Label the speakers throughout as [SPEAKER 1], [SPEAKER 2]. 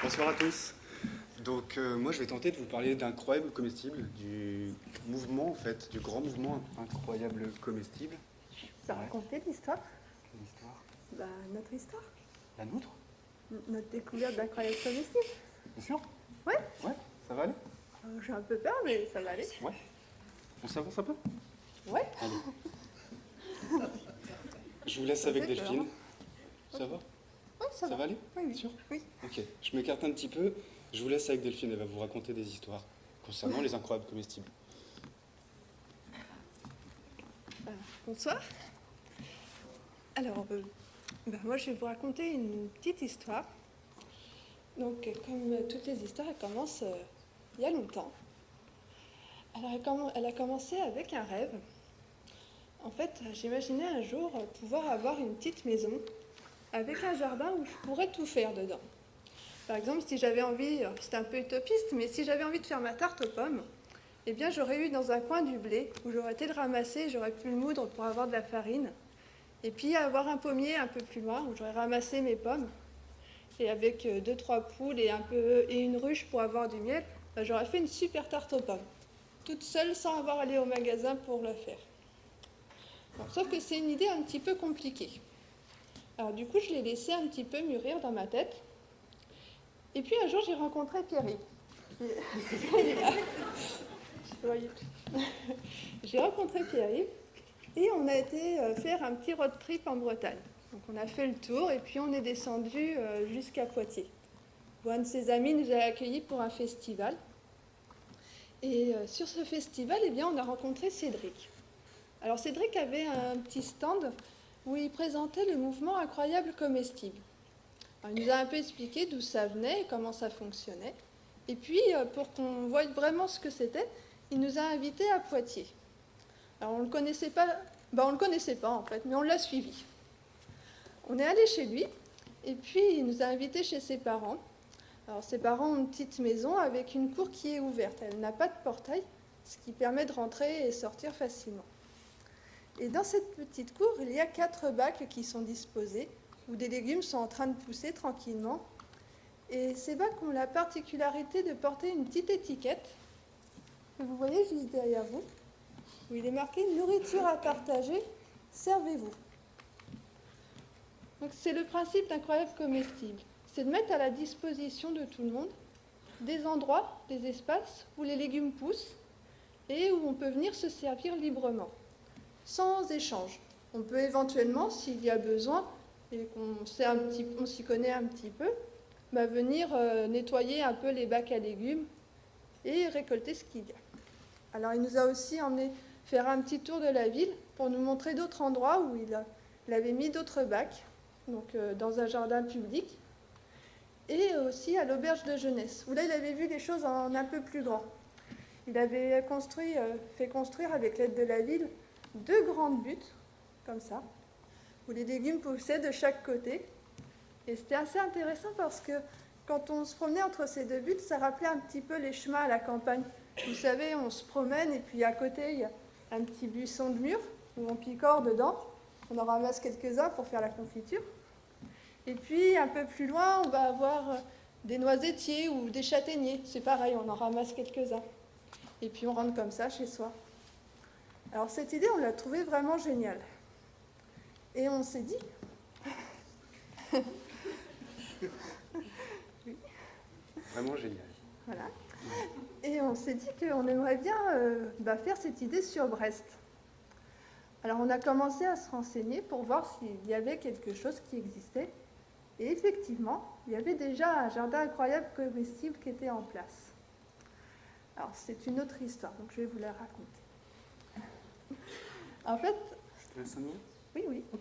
[SPEAKER 1] Bonsoir à tous. Donc moi je vais tenter de vous parler d'Incroyable Comestible, du mouvement en fait, du grand mouvement Incroyable Comestible.
[SPEAKER 2] Ça racontait l'histoire
[SPEAKER 1] L'histoire.
[SPEAKER 2] Notre histoire.
[SPEAKER 1] La nôtre?
[SPEAKER 2] Notre découverte d'Incroyable Comestible.
[SPEAKER 1] Bien sûr.
[SPEAKER 2] Ouais.
[SPEAKER 1] Ouais, ça va aller?
[SPEAKER 2] J'ai un peu peur, mais ça va aller.
[SPEAKER 1] Ouais. On s'avance un peu?
[SPEAKER 2] Ouais.
[SPEAKER 1] Allez. Je vous laisse avec Delphine. Ça va?
[SPEAKER 2] Oui, ça va.
[SPEAKER 1] Ça va aller?
[SPEAKER 2] Oui,
[SPEAKER 1] Sûr?
[SPEAKER 2] oui.
[SPEAKER 1] Ok, je m'écarte un petit peu. Je vous laisse avec Delphine, elle va vous raconter des histoires concernant les incroyables comestibles.
[SPEAKER 2] Bonsoir. Alors, moi je vais vous raconter une petite histoire. Donc, comme toutes les histoires, elles commencent il y a longtemps. Alors, elle a commencé avec un rêve. En fait, j'imaginais un jour pouvoir avoir une petite maison avec un jardin où je pourrais tout faire dedans. Par exemple, si j'avais envie, c'est un peu utopiste, mais si j'avais envie de faire ma tarte aux pommes, eh bien j'aurais eu dans un coin du blé où j'aurais été le ramasser, j'aurais pu le moudre pour avoir de la farine. Et puis avoir un pommier un peu plus loin où j'aurais ramassé mes pommes. Et avec 2-3 poules et une ruche pour avoir du miel, j'aurais fait une super tarte aux pommes. Toute seule sans avoir à aller au magasin pour le faire. Bon, sauf que c'est une idée un petit peu compliquée. Alors du coup, je l'ai laissé un petit peu mûrir dans ma tête. Et puis un jour, j'ai rencontré Pierre-Yves. J'ai rencontré Pierre-Yves et on a été faire un petit road trip en Bretagne. Donc on a fait le tour et puis on est descendu jusqu'à Poitiers. Où un de ses amis nous a accueillis pour un festival. Et sur ce festival, eh bien, on a rencontré Cédric. Alors Cédric avait un petit stand où il présentait le mouvement Incroyable Comestible. Alors, il nous a un peu expliqué d'où ça venait et comment ça fonctionnait. Et puis, pour qu'on voie vraiment ce que c'était, il nous a invités à Poitiers. Alors, on ne le connaissait pas, on le connaissait pas en fait, mais on l'a suivi. On est allé chez lui, et puis il nous a invités chez ses parents. Alors, ses parents ont une petite maison avec une cour qui est ouverte. Elle n'a pas de portail, ce qui permet de rentrer et sortir facilement. Et dans cette petite cour, il y a 4 bacs qui sont disposés, où des légumes sont en train de pousser tranquillement. Et ces bacs ont la particularité de porter une petite étiquette que vous voyez juste derrière vous, où il est marqué « Nourriture à partager, servez-vous ». Donc c'est le principe d'Incroyable Comestible. C'est de mettre à la disposition de tout le monde des endroits, des espaces où les légumes poussent et où on peut venir se servir librement, sans échange. On peut éventuellement, s'il y a besoin, et qu'on s'y connaît un petit peu, venir nettoyer un peu les bacs à légumes et récolter ce qu'il y a. Alors il nous a aussi emmené faire un petit tour de la ville pour nous montrer d'autres endroits où il avait mis d'autres bacs, donc dans un jardin public, et aussi à l'auberge de jeunesse, où là il avait vu les choses en un peu plus grand. Il avait fait construire avec l'aide de la ville 2 grandes buttes, comme ça, où les légumes poussaient de chaque côté. Et c'était assez intéressant parce que quand on se promenait entre ces 2 buttes, ça rappelait un petit peu les chemins à la campagne. Vous savez, on se promène et puis à côté, il y a un petit buisson de mûres où on picore dedans. On en ramasse quelques-uns pour faire la confiture. Et puis, un peu plus loin, on va avoir des noisetiers ou des châtaigniers. C'est pareil, on en ramasse quelques-uns. Et puis, on rentre comme ça chez soi. Alors, cette idée, on l'a trouvée vraiment géniale. Et on s'est dit...
[SPEAKER 1] Oui. Vraiment génial.
[SPEAKER 2] Voilà. Et on s'est dit qu'on aimerait bien faire cette idée sur Brest. Alors on a commencé à se renseigner pour voir s'il y avait quelque chose qui existait. Et effectivement, il y avait déjà un jardin incroyable comestible qui était en place. Alors c'est une autre histoire, donc je vais vous la raconter. En fait...
[SPEAKER 1] Je te laisse un mot ?
[SPEAKER 2] Oui, oui.
[SPEAKER 1] Ok.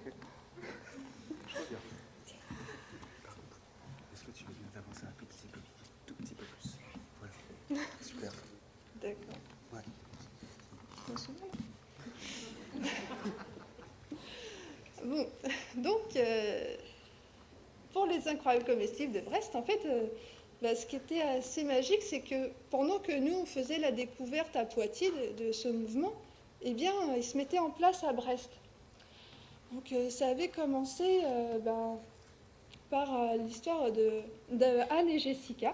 [SPEAKER 1] Je reviens. Par contre, est-ce que tu veux bien t'avancer un tout petit peu plus ? Voilà. Super.
[SPEAKER 2] D'accord.
[SPEAKER 1] Ouais.
[SPEAKER 2] Bon, donc, pour les incroyables comestibles de Brest, en fait, ce qui était assez magique, c'est que pendant que nous, on faisait la découverte à Poitiers de ce mouvement, eh bien, il se mettait en place à Brest. Donc, ça avait commencé par l'histoire d'Anne et Jessica,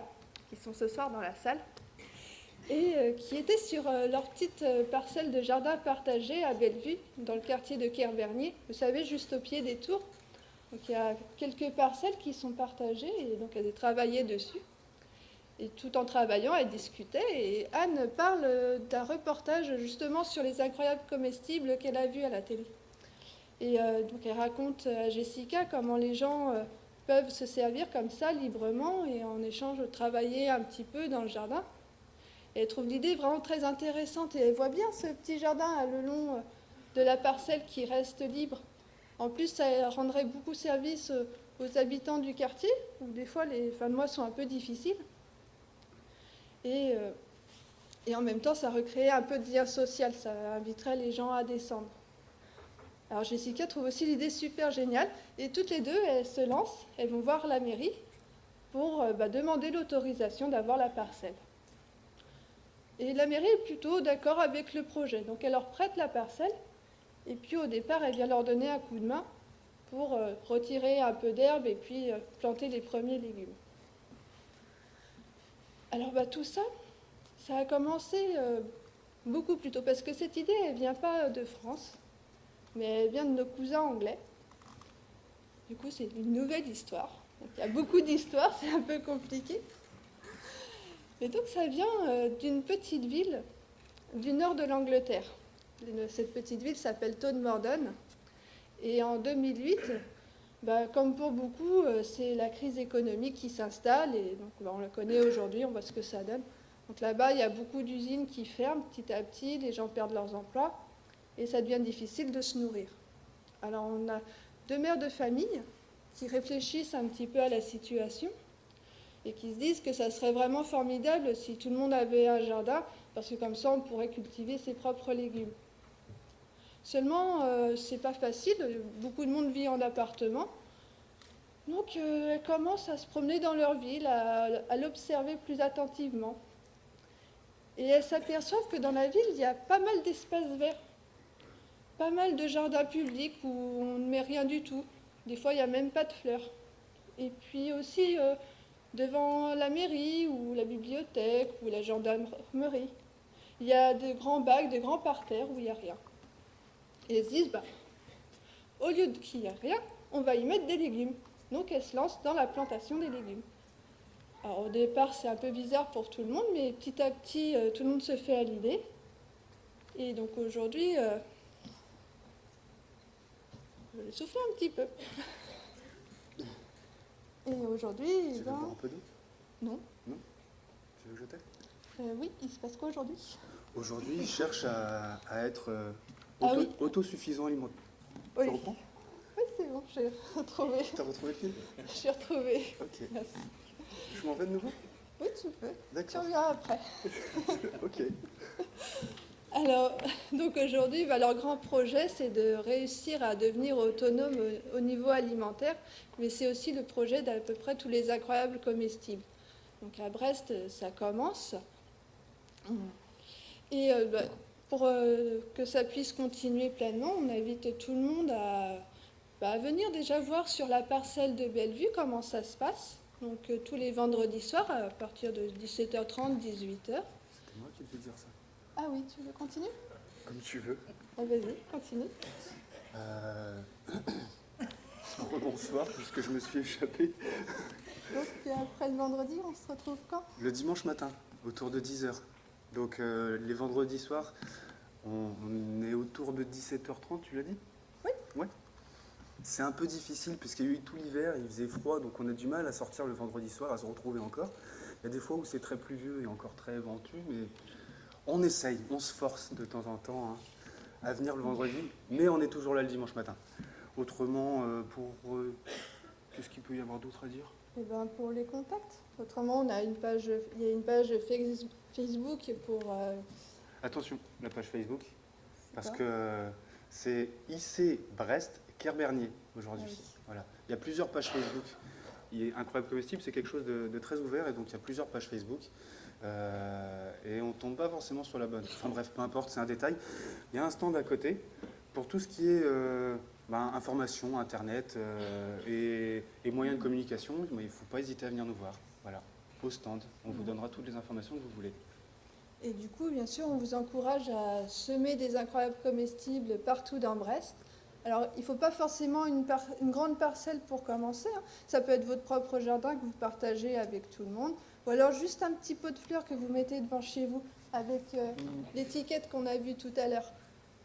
[SPEAKER 2] qui sont ce soir dans la salle, et qui étaient sur leur petite parcelle de jardin partagé à Bellevue, dans le quartier de Kerbernier, vous savez, juste au pied des tours. Donc il y a quelques parcelles qui sont partagées, et donc elles travaillaient dessus. Et tout en travaillant, elles discutaient, et Anne parle d'un reportage justement sur les incroyables comestibles qu'elle a vus à la télé. Et donc elle raconte à Jessica comment les gens peuvent se servir comme ça librement et en échange travailler un petit peu dans le jardin. Et elle trouve l'idée vraiment très intéressante et elle voit bien ce petit jardin le long de la parcelle qui reste libre. En plus, ça rendrait beaucoup service aux habitants du quartier, où des fois les fins de mois sont un peu difficiles. Et en même temps, ça recréait un peu de lien social, ça inviterait les gens à descendre. Alors Jessica trouve aussi l'idée super géniale, et toutes les deux, elles se lancent, elles vont voir la mairie pour demander l'autorisation d'avoir la parcelle. Et la mairie est plutôt d'accord avec le projet, donc elle leur prête la parcelle, et puis au départ, elle vient leur donner un coup de main pour retirer un peu d'herbe et puis planter les premiers légumes. Alors tout ça, ça a commencé beaucoup plus tôt, parce que cette idée, elle ne vient pas de France, mais elle vient de nos cousins anglais. Du coup, c'est une nouvelle histoire. Donc, il y a beaucoup d'histoires, c'est un peu compliqué. Et donc, ça vient d'une petite ville du nord de l'Angleterre. Cette petite ville s'appelle Todmorden. Et en 2008, comme pour beaucoup, c'est la crise économique qui s'installe. Et donc, on la connaît aujourd'hui, on voit ce que ça donne. Donc là-bas, il y a beaucoup d'usines qui ferment petit à petit, les gens perdent leurs emplois. Et ça devient difficile de se nourrir. Alors on a 2 mères de famille qui réfléchissent un petit peu à la situation et qui se disent que ça serait vraiment formidable si tout le monde avait un jardin, parce que comme ça on pourrait cultiver ses propres légumes. Seulement, c'est pas facile, beaucoup de monde vit en appartement, donc elles commencent à se promener dans leur ville, à l'observer plus attentivement. Et elles s'aperçoivent que dans la ville, il y a pas mal d'espaces verts. Pas mal de jardins publics où on ne met rien du tout. Des fois, il n'y a même pas de fleurs. Et puis aussi, devant la mairie ou la bibliothèque ou la gendarmerie, il y a de grands bacs, de grands parterres où il n'y a rien. Et elles se disent, au lieu qu'il n'y ait rien, on va y mettre des légumes. Donc elles se lancent dans la plantation des légumes. Alors au départ, c'est un peu bizarre pour tout le monde, mais petit à petit, tout le monde se fait à l'idée. Et donc aujourd'hui... je vais souffler un petit peu. Et aujourd'hui...
[SPEAKER 1] Tu veux boire un peu d'eau?
[SPEAKER 2] Non.
[SPEAKER 1] Non? Tu veux que je t'aide?
[SPEAKER 2] Oui, il se passe quoi aujourd'hui?
[SPEAKER 1] Aujourd'hui, je cherche à être
[SPEAKER 2] oui.
[SPEAKER 1] autosuffisant alimentaire.
[SPEAKER 2] Oui.
[SPEAKER 1] Tu reprends?
[SPEAKER 2] Oui, c'est bon, j'ai retrouvé.
[SPEAKER 1] T'as retrouvé le fil?
[SPEAKER 2] J'ai retrouvé.
[SPEAKER 1] Ok.
[SPEAKER 2] Merci.
[SPEAKER 1] Je m'en vais de nouveau?
[SPEAKER 2] Oui, tu peux. Tu
[SPEAKER 1] D'accord.
[SPEAKER 2] reviens après.
[SPEAKER 1] Ok.
[SPEAKER 2] Alors, donc aujourd'hui, leur grand projet, c'est de réussir à devenir autonome au niveau alimentaire, mais c'est aussi le projet d'à peu près tous les incroyables comestibles. Donc à Brest, ça commence. Et pour que ça puisse continuer pleinement, on invite tout le monde à venir déjà voir sur la parcelle de Bellevue comment ça se passe. Donc tous les vendredis soirs, à partir de 17h30, 18h.
[SPEAKER 1] C'était moi qui devais dire ça.
[SPEAKER 2] Ah oui, tu veux continuer?
[SPEAKER 1] Comme tu veux.
[SPEAKER 2] Ah, vas-y, continue.
[SPEAKER 1] Bonsoir, puisque je me suis échappé.
[SPEAKER 2] Donc après le vendredi, on se retrouve quand?
[SPEAKER 1] Le dimanche matin, autour de 10h. Donc les vendredis soirs, on est autour de 17h30, tu l'as dit?
[SPEAKER 2] Oui.
[SPEAKER 1] Ouais. C'est un peu difficile puisqu'il y a eu tout l'hiver, il faisait froid, donc on a du mal à sortir le vendredi soir, à se retrouver encore. Il y a des fois où c'est très pluvieux et encore très ventu, mais on essaye, on se force de temps en temps à venir le vendredi, mais on est toujours là le dimanche matin. Autrement, qu'est-ce qu'il peut y avoir d'autre à dire?
[SPEAKER 2] Eh ben, pour les contacts. Autrement, il y a une page Facebook pour...
[SPEAKER 1] Attention, la page Facebook, parce
[SPEAKER 2] quoi
[SPEAKER 1] que c'est IC Brest Kerbernier aujourd'hui.
[SPEAKER 2] Ah oui.
[SPEAKER 1] Voilà. Il y a plusieurs pages Facebook. Incroyable Comestible, c'est quelque chose de très ouvert, et donc il y a plusieurs pages Facebook. Et on ne tombe pas forcément sur la bonne. Enfin bref, peu importe, c'est un détail. Il y a un stand à côté pour tout ce qui est information, Internet et moyens de communication, il ne faut pas hésiter à venir nous voir. Voilà, au stand. On vous donnera toutes les informations que vous voulez.
[SPEAKER 2] Et du coup, bien sûr, on vous encourage à semer des incroyables comestibles partout dans Brest. Alors, il ne faut pas forcément une grande parcelle pour commencer, hein. Ça peut être votre propre jardin que vous partagez avec tout le monde. Ou alors juste un petit pot de fleurs que vous mettez devant chez vous avec l'étiquette qu'on a vue tout à l'heure.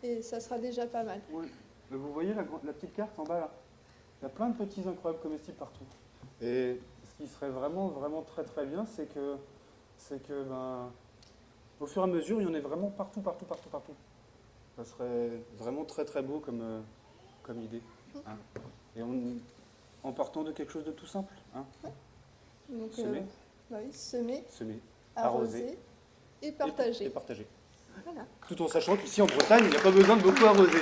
[SPEAKER 2] Et ça sera déjà pas mal.
[SPEAKER 1] Oui. Vous voyez la petite carte en bas là? Il y a plein de petits incroyables comestibles partout. Et ce qui serait vraiment, vraiment très très bien, c'est que au fur et à mesure, il y en ait vraiment partout. Ça serait vraiment très très beau comme idée. Hein. Et en partant de quelque chose de tout simple. Hein.
[SPEAKER 2] Donc,
[SPEAKER 1] Semer.
[SPEAKER 2] Oui, semer,
[SPEAKER 1] Semer,
[SPEAKER 2] arroser et partager.
[SPEAKER 1] Et partager.
[SPEAKER 2] Voilà.
[SPEAKER 1] Tout en sachant qu'ici en Bretagne, il n'y a pas besoin de beaucoup arroser.